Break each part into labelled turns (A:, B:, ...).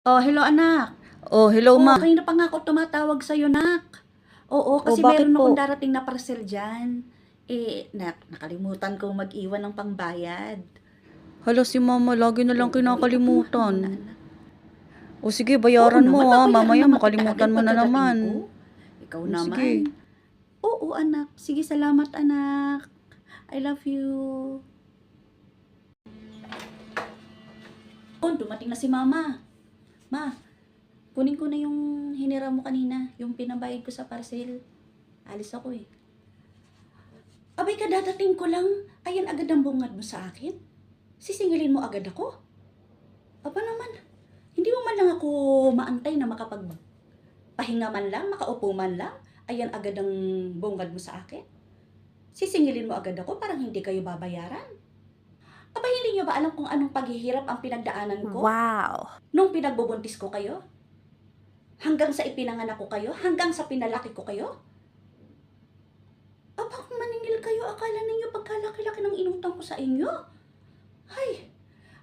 A: Oh, hello anak.
B: Oh, hello
A: Oo,
B: ma.
A: kanina pa nga ako tumatawag sa'yo, nak. Oo,
B: Oh,
A: kasi
B: bakit
A: meron akong
B: po?
A: darating na parcel diyan. Nakalimutan kong mag-iwan ng pangbayad.
B: Hala, si mama lagi na lang
A: Oo, ikaw kumain muna,
B: kinakalimutan.
A: anak.
B: O sige,
A: Oo
B: bayaran
A: naman,
B: mo
A: babayaran
B: mamaya
A: naman kita
B: makalimutan
A: agad
B: mo na
A: pagkadating
B: naman.
A: ko. Ikaw
B: O sige.
A: naman. Oo, anak. Sige, salamat, anak. I love you. Oh, dumating na si mama. Ma, kunin ko na yung hiniram mo kanina, yung pinabayad ko sa parcel. Alis ako eh. Abay, kadadating ko lang, ayan agad ang bungad mo sa akin. Sisingilin mo agad ako? Aba naman, hindi mo man lang ako maantay na makapagpahinga man lang, makaupo man lang. Ayan agad ang bungad mo sa akin. Sisingilin mo agad ako, parang hindi kayo babayaran. Aba, hindi niyo ba alam kung anong paghihirap ang pinagdaanan ko?
B: Wow.
A: Nung pinagbubuntis ko kayo? Hanggang sa ipinanganak ko kayo? Hanggang sa pinalaki ko kayo? Aba, kung maningil kayo, akala ninyo pagkalaki-laki ng inutang ko sa inyo? Ay,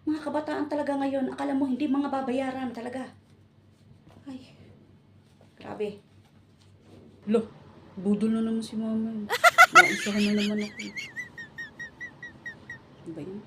A: mga kabataan talaga ngayon, akala mo hindi mga babayaran talaga. Ay, grabe. Lo, budol na naman si mama. Naisa ka na naman ako. Ano ba yun?